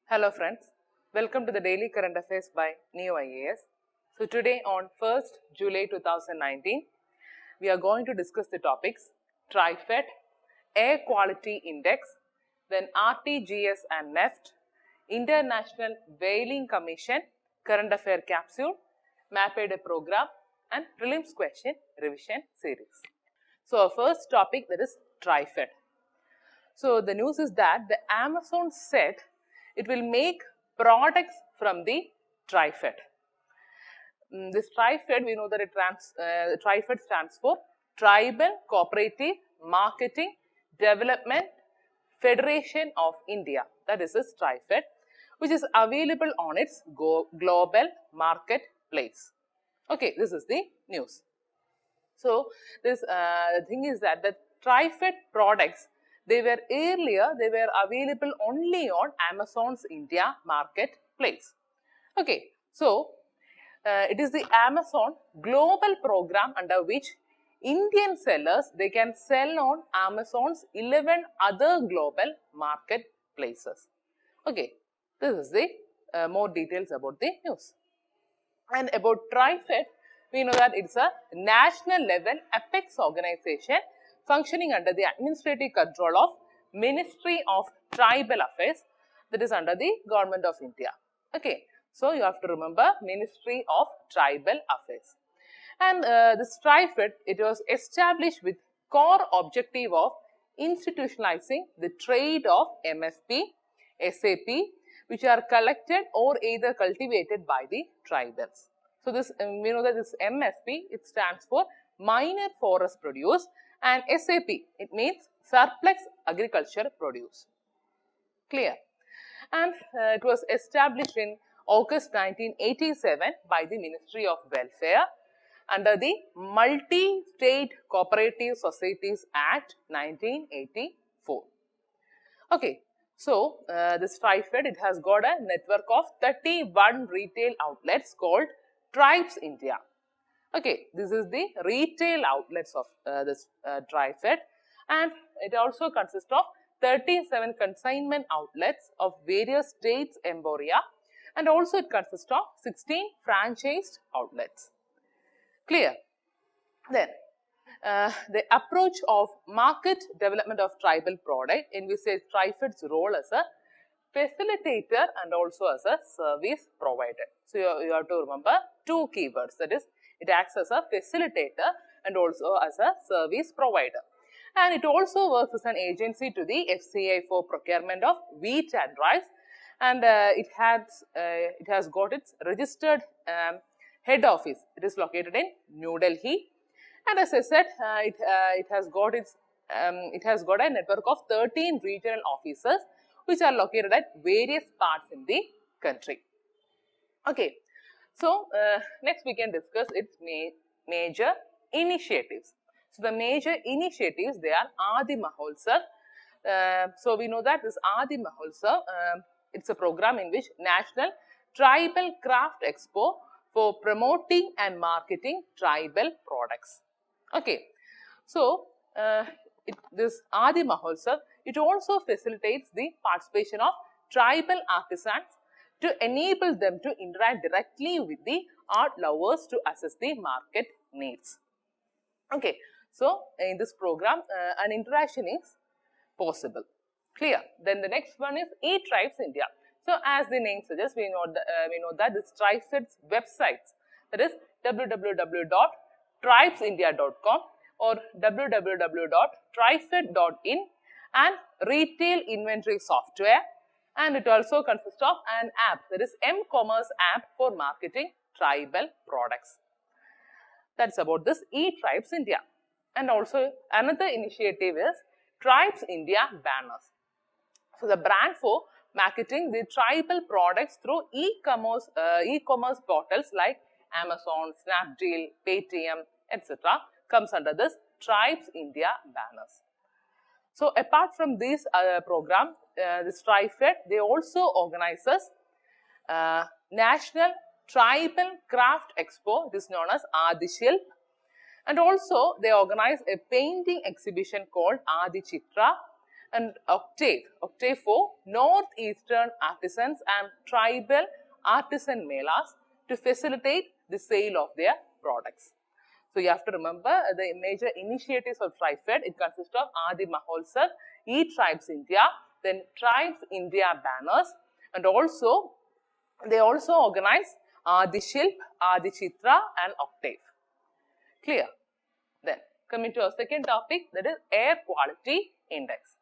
Hello friends, welcome to the Daily Current Affairs by Ekam IAS. So today on 1st July 2019, we are going to discuss the topics TriFit, Air Quality Index, then RTGS and NEFT, International Whaling Commission, Current Affair Capsule, Mapped Program and Prelims Question Revision Series. So our first topic, that is TriFit. So the news is that the Amazon said it will make products from the TriFit. This TriFit, we know that TriFit stands for Tribal Cooperative Marketing Development Federation of India. That is this TriFit, which is available on its global marketplace. Okay, this is the news. So this thing is that the TriFit products, they were available only on Amazon's India marketplace. Okay, so it is the Amazon global program under which Indian sellers, they can sell on Amazon's 11 other global marketplaces. Okay, this is the more details about the news. And about TriFit, we know that it's a national level apex organization functioning under the administrative control of Ministry of Tribal Affairs, that is under the Government of India. Okay, so you have to remember Ministry of Tribal Affairs. And this TriFit, it was established with core objective of institutionalizing the trade of MSP, SAP, which are collected or either cultivated by the tribals. So this, we know that this MSP, it stands for minor forest produce, and SAP, it means surplus agriculture produce. Clear? And it was established in August 1987 by the Ministry of Welfare under the Multi-State Cooperative Societies Act 1984. Okay, so this TriFit, it has got a network of 31 retail outlets called Tribes India. Okay, this is the retail outlets of this TriFit, and it also consists of 37 consignment outlets of various states emporia, and also it consists of 16 franchised outlets. Clear? Then the approach of market development of tribal product, in which TriFit's role as a facilitator and also as a service provider. So you have to remember two keywords, that is, it acts as a facilitator and also as a service provider. And it also works as an agency to the FCI for procurement of wheat and rice, and it has got its registered head office. It is located in New Delhi, and as I said, it has got a network of 13 regional offices which are located at various parts in the country. Okay, so next we can discuss its major initiatives. So the major initiatives, they are Adi Mahotsav. So we know that this Adi Mahotsav, it's a program in which National Tribal Craft Expo for promoting and marketing tribal products. Okay, so this Adi Mahotsav, it also facilitates the participation of tribal artisans to enable them to interact directly with the art lovers to assess the market needs. Okay, so in this program, an interaction is possible. Clear? Then the next one is eTribes India. So as the name suggests, we know that this TriFit's websites, that is www.tribesindia.com or www.trifit.in, and retail inventory software, and it also consists of an app, that is M-commerce app for marketing tribal products. That's about this eTribes India. And also another initiative is Tribes India banners. So the brand for marketing the tribal products through e-commerce portals like Amazon, Snapdeal, Paytm, etc. comes under this Tribes India banners. So apart from this program, this TriFit, they also organizes National Tribal Craft Expo, it is known as Adishil, and also they organize a painting exhibition called Adi Chitra, and octave. Octave for northeastern artisans and tribal artisan melas to facilitate the sale of their products. So you have to remember the major initiatives of TriFit. It consists of Adi Mahotsav, E-Tribes India, then Tribes India banners, and also they also organize Adi Shilp, Adi Chitra, and Octave. Clear? Then coming to our second topic, that is air quality index.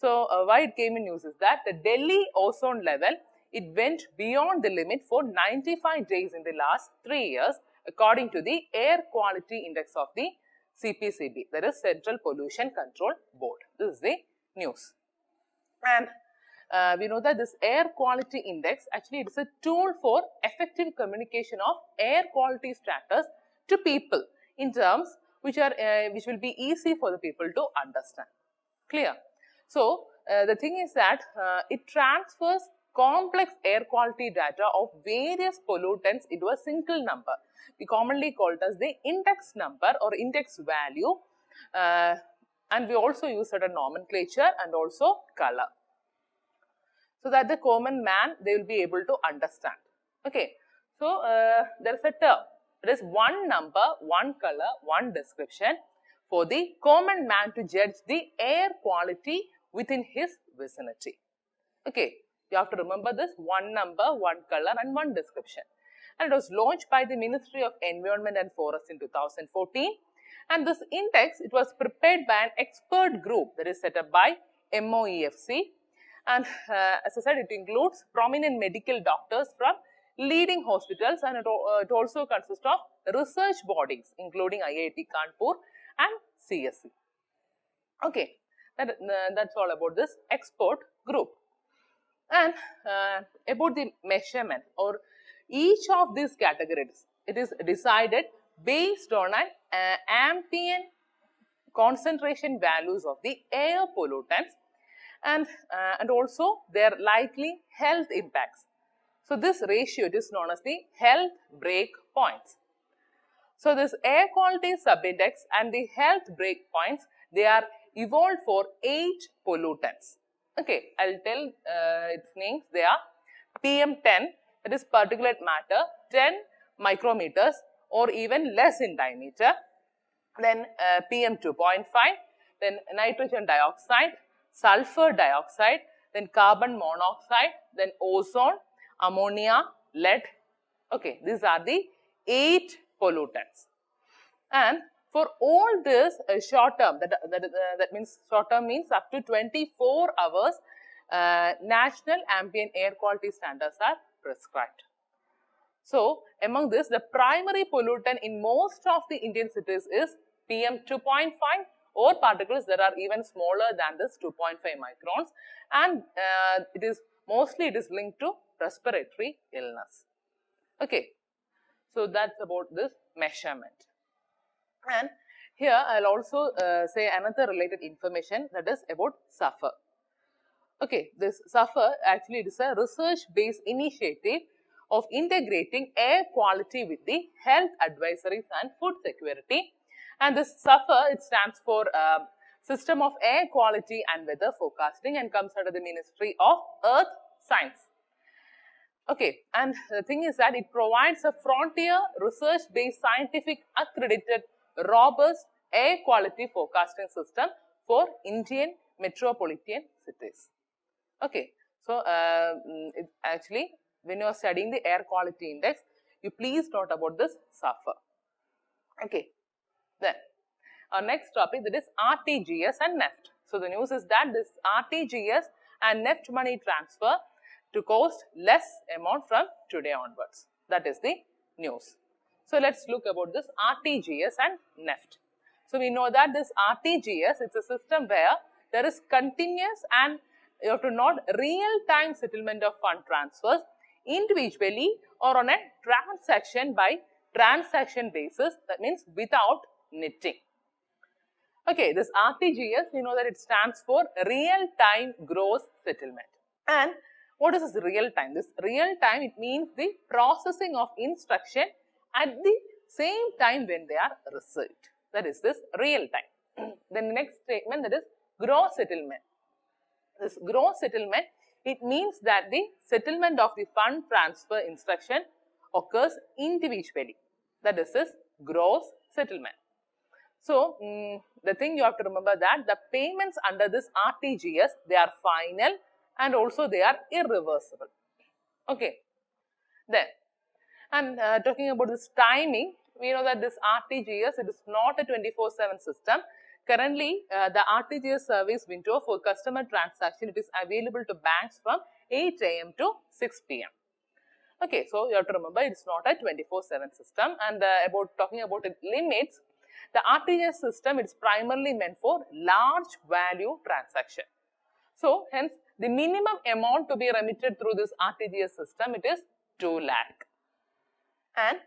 So why it came in news is that the Delhi ozone level, it went beyond the limit for 95 days in the last 3 years, according to the air quality index of the CPCB, that is Central Pollution Control Board. This is the news. And we know that this air quality index, actually it is a tool for effective communication of air quality status to people in terms which will be easy for the people to understand. Clear? So the thing is that it transfers complex air quality data of various pollutants into a single number. We commonly call it as the index number or index value, and we also use certain nomenclature and also color, so that the common man, they will be able to understand. Okay, so there is a term, there is one number, one color, one description for the common man to judge the air quality within his vicinity. Okay, you have to remember this: one number, one color, and one description. And it was launched by the Ministry of Environment and Forest in 2014. And this index, it was prepared by an expert group that is set up by MOEFC. And as I said, it includes prominent medical doctors from leading hospitals, and it also consists of research bodies including IIT Kanpur and CSE. Okay, that's all about this expert group. And about the measurement, or each of these categories, it is decided based on an ambient concentration values of the air pollutants and also their likely health impacts. So this ratio, it is known as the health break points. So this air quality subindex and the health break points, they are evolved for 8 pollutants. Okay, I'll tell its names. They are PM10, that is particulate matter, 10 micrometers or even less in diameter. Then PM2.5, then nitrogen dioxide, sulfur dioxide, then carbon monoxide, then ozone, ammonia, lead. Okay, these are the 8 pollutants. And for all this short term, that means short term means up to 24 hours, national ambient air quality standards are prescribed. So among this, the primary pollutant in most of the Indian cities is PM2.5 or particles that are even smaller than this 2.5 microns, and it is linked to respiratory illness. Okay, so that's about this measurement. And here I'll also say another related information, that is about SAFER. Okay, this SAFER actually is a research-based initiative of integrating air quality with the health advisories and food security. And this SAFER, it stands for System of Air Quality and Weather Forecasting, and comes under the Ministry of Earth Science. Okay, and the thing is that it provides a frontier research-based scientific accredited robust air quality forecasting system for Indian metropolitan cities. Okay, so actually when you are studying the air quality index, you please note about this SAFER. Okay, then our next topic, that is RTGS and NEFT. So the news is that this RTGS and NEFT money transfer to cost less amount from today onwards. That is the news. So let's look about this RTGS and NEFT. So we know that this RTGS, it's a system where there is continuous and you have to note real-time settlement of fund transfers individually or on a transaction by transaction basis. That means without netting. Okay, this RTGS, we know that it stands for real-time gross settlement. And what is this real-time? This real-time, it means the processing of instruction at the same time when they are received. That is this real time. Then the next statement, that is gross settlement. This gross settlement, it means that the settlement of the fund transfer instruction occurs individually. That is this gross settlement. So, the thing you have to remember that the payments under this RTGS, they are final and also they are irreversible. Okay. Then, and talking about this timing, we know that this RTGS, it is not a 24/7 system. Currently, the RTGS service window for customer transaction, it is available to banks from 8 AM to 6 PM. Okay, so you have to remember it's not a 24/7 system. And talking about its limits, the RTGS system, it's primarily meant for large value transaction. So, hence, the minimum amount to be remitted through this RTGS system, it is 2 lakh. And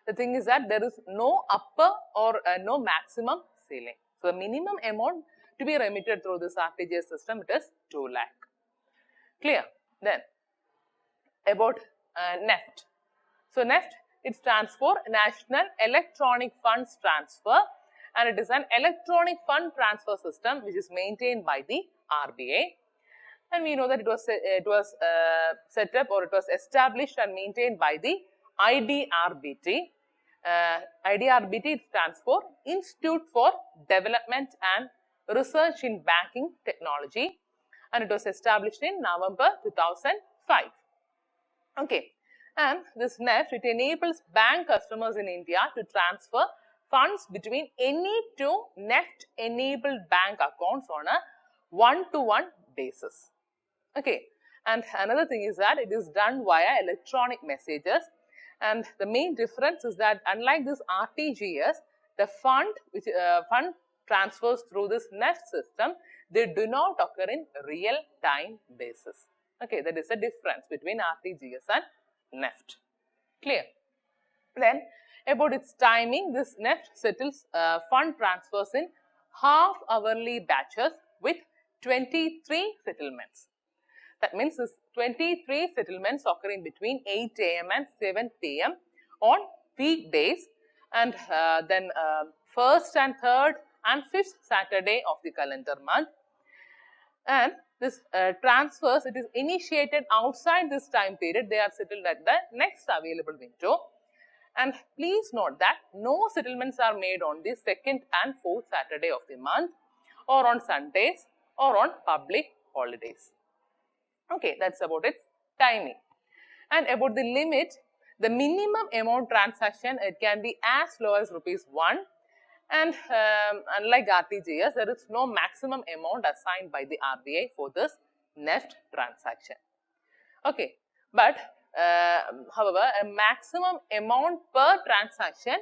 the thing is that there is no upper or no maximum ceiling. So, the minimum amount to be remitted through this RTGS system, it is 2 lakh. Clear? Then, about NEFT. So, NEFT, it stands for National Electronic Funds Transfer, and it is an electronic fund transfer system which is maintained by the RBI. And we know that it was set up, or it was established and maintained by the IDRBT. IDRBT stands for Institute for Development and Research in Banking Technology, and it was established in November 2005. Okay, and this NEFT, it enables bank customers in India to transfer funds between any two NEFT-enabled bank accounts on a one-to-one basis. Okay, and another thing is that it is done via electronic messages, and the main difference is that unlike this RTGS, the fund transfers through this NEFT system, they do not occur in real-time basis. Okay, that is the difference between RTGS and NEFT. Clear? Then, about its timing, this NEFT settles fund transfers in half-hourly batches with 23 settlements. That means this 23 settlements occurring between 8 AM and 7 PM on weekdays, and then first and third and fifth Saturday of the calendar month. And this transfers, it is initiated outside this time period. They are settled at the next available window. And please note that no settlements are made on the second and fourth Saturday of the month, or on Sundays, or on public holidays. Okay, that's about its timing. And about the limit, the minimum amount transaction, it can be as low as ₹1. And unlike RTGS, there is no maximum amount assigned by the RBI for this NEFT transaction. Okay, but however, a maximum amount per transaction,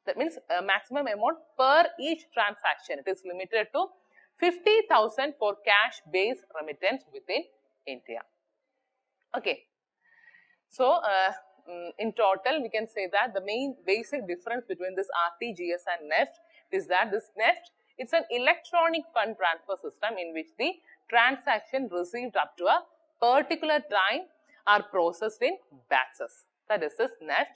that means a maximum amount per each transaction, it is limited to 50,000 for cash-based remittance within India. Okay, so in total, we can say that the main basic difference between this RTGS and NEFT is that this NEFT, it's an electronic fund transfer system in which the transaction received up to a particular time are processed in batches. That is this NEFT.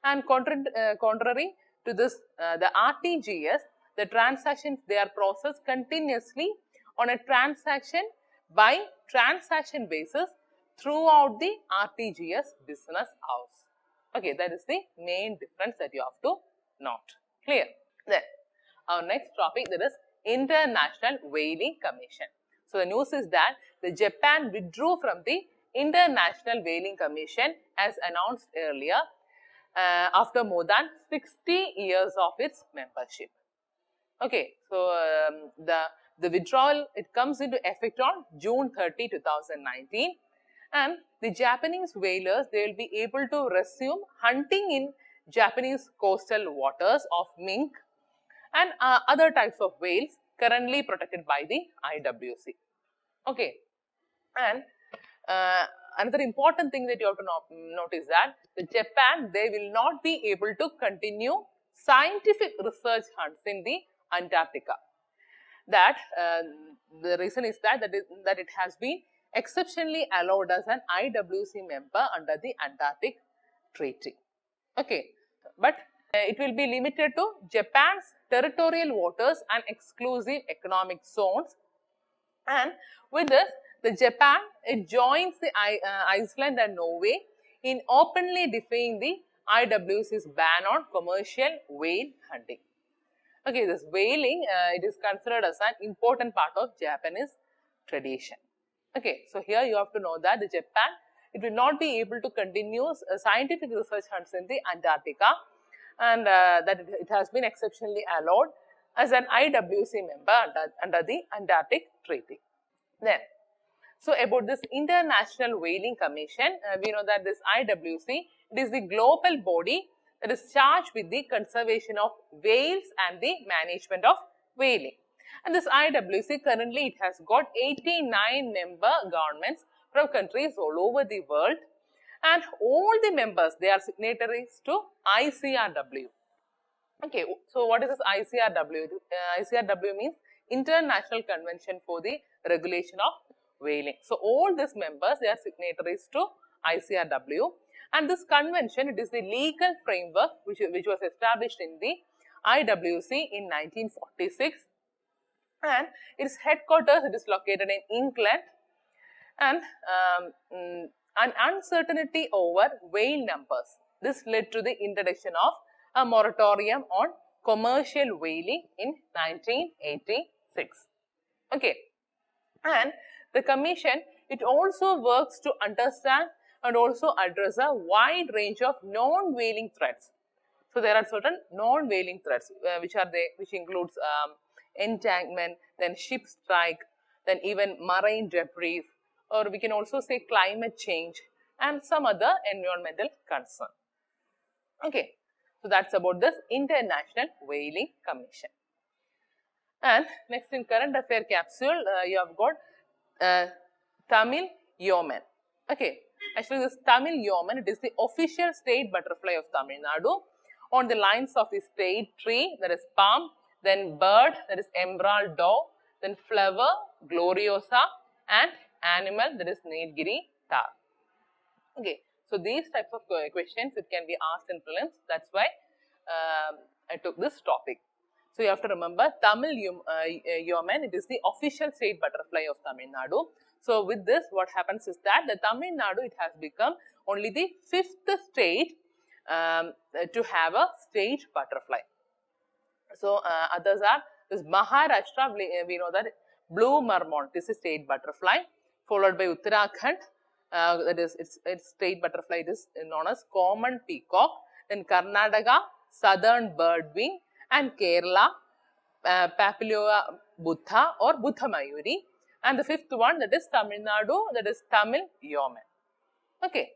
And contrary to this, the RTGS, the transactions, they are processed continuously on a transaction by transaction basis throughout the RTGS business hours. Okay, that is the main difference that you have to note. Clear? Then, our next topic, that is International Whaling Commission. So, the news is that the Japan withdrew from the International Whaling Commission as announced earlier after more than 60 years of its membership. Okay, so the withdrawal, it comes into effect on June 30, 2019, and the Japanese whalers, they will be able to resume hunting in Japanese coastal waters of mink and other types of whales currently protected by the IWC. Okay, and another important thing that you have to notice that the Japan, they will not be able to continue scientific research hunts in the Antarctica. That the reason is that it has been exceptionally allowed as an IWC member under the Antarctic Treaty. Okay, but it will be limited to Japan's territorial waters and exclusive economic zones And with this, the Japan, it joins the Iceland and Norway in openly defying the IWC's ban on commercial whale hunting. Okay, this whaling, it is considered as an important part of Japanese tradition. Okay, so here you have to know that the Japan, it will not be able to continue scientific research hunts in the Antarctica, and that it has been exceptionally allowed as an IWC member under the Antarctic Treaty. Then, so about this International Whaling Commission, we know that this IWC, it is the global body that is charged with the conservation of whales and the management of whaling. And this IWC, currently it has got 89 member governments from countries all over the world, and all the members, they are signatories to ICRW. Okay, so what is this ICRW? ICRW means International Convention for the Regulation of Whaling. So all these members, they are signatories to ICRW, and this convention, it is the legal framework which was established in the IWC in 1946, and its headquarters, it is located in England, and an uncertainty over whale numbers. This led to the introduction of a moratorium on commercial whaling in 1986. Okay, and the commission, it also works to understand and also address a wide range of non-whaling threats. So there are certain non-whaling threats which includes entanglement, then ship strike, then even marine debris, or we can also say climate change and some other environmental concern. Okay, so that's about this International Whaling Commission. And next, in current affair capsule, you have got Tamil yeomen. Okay, actually this Tamil yeomen, it is the official state butterfly of Tamil Nadu, on the lines of the state tree, that is palm, then bird, that is emerald dove, then flower, gloriosa, and animal, that is Nilgiri tar. Okay, so these types of questions, it can be asked in prelims. That's why I took this topic. So you have to remember, Tamil yeomen, it is the official state butterfly of Tamil Nadu. So with this, what happens is that the Tamil Nadu, it has become only the 5th state to have a state butterfly. So others are this Maharashtra, we know that blue marmot is a state butterfly, followed by Uttarakhand, that is its state butterfly, it is known as common peacock. Then Karnataka, southern birdwing, and Kerala, Papilio Buddha or Buddha Mayuri, and the 5th one, that is Tamil Nadu, that is Tamil yeomen. Okay.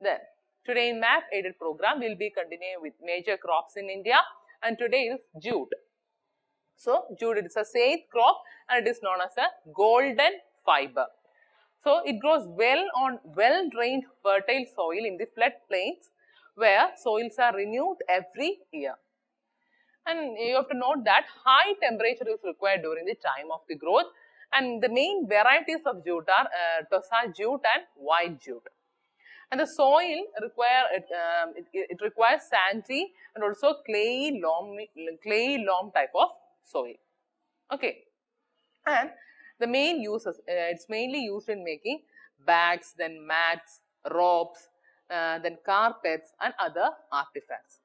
Then today in map aided program, we will be continuing with major crops in India, and today is jute. So jute, it is a said crop and it is known as a golden fiber. So it grows well on well-drained fertile soil in the floodplains where soils are renewed every year. And you have to note that high temperature is required during the time of the growth, and the main varieties of jute are Tosa jute and white jute. And the soil it requires sandy and also clayey loam type of soil. Okay, and the main uses, it's mainly used in making bags, then mats, ropes, then carpets and other artifacts.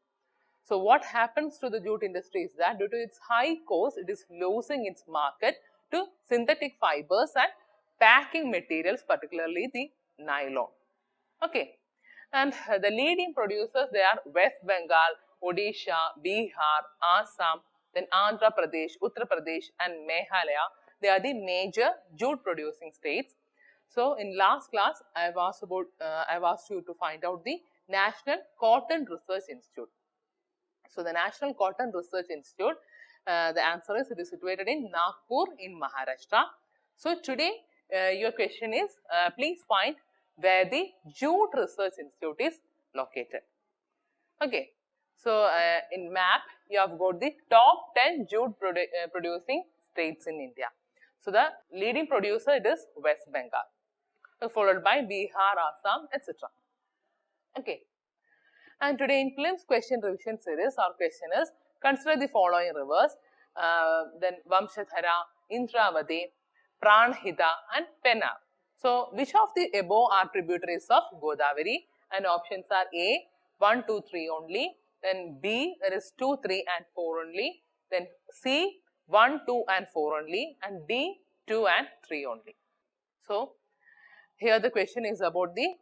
So what happens to the jute industry is that due to its high cost, it is losing its market to synthetic fibers and packing materials, particularly the nylon. Okay, and the leading producers, they are West Bengal, Odisha, Bihar, Assam, then Andhra Pradesh, Uttar Pradesh and Meghalaya. They are the major jute producing states. So in last class, I have asked you to find out the National Cotton Research Institute. So the National Cotton Research Institute, the answer is, it is situated in Nagpur in Maharashtra. So today your question is, please find where the Jute Research Institute is located. Okay, so in map you have got the top 10 jute producing states in India. So the leading producer, it is West Bengal, followed by Bihar, Assam, etc. Okay, and today in prelims question revision series, our question is, consider the following rivers, then Vamshadhara, Indravati, Pranhita and Pennar. So, which of the above are tributaries of Godavari? And options are A, 1, 2, 3 only. Then B, there is 2, 3 and 4 only. Then C, 1, 2 and 4 only. And D, 2 and 3 only. So, here the question is about the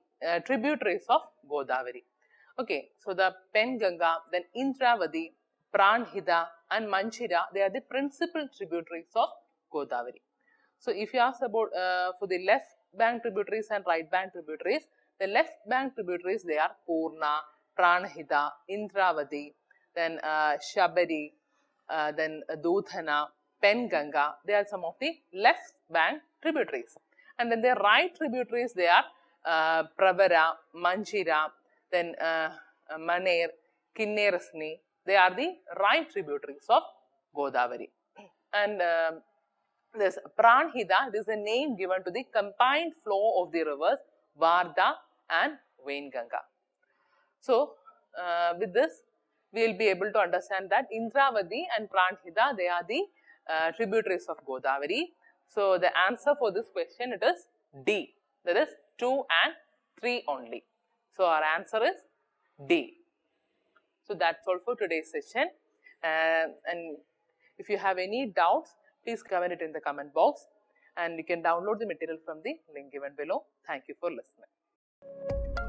tributaries of Godavari. Okay, so the Penganga, then Indravati, Pranhita and Manchira, they are the principal tributaries of Godavari. So, if you ask about for the left bank tributaries and right bank tributaries, the left bank tributaries, they are Purna, Pranhita, Indravati, then Shabari, then Dudhana, Penganga, they are some of the left bank tributaries. And then the right tributaries, they are Pravara, Manchira, then Maner, Kinnerasni, they are the right tributaries of Godavari. And this Pranhita, this is a name given to the combined flow of the rivers Vardha and Vainganga. So, with this, we will be able to understand that Indravati and Pranhita, they are the tributaries of Godavari. So, the answer for this question, it is D, that is 2 and 3 only. So, our answer is D. So, that's all for today's session. And if you have any doubts, please comment it in the comment box, and you can download the material from the link given below. Thank you for listening.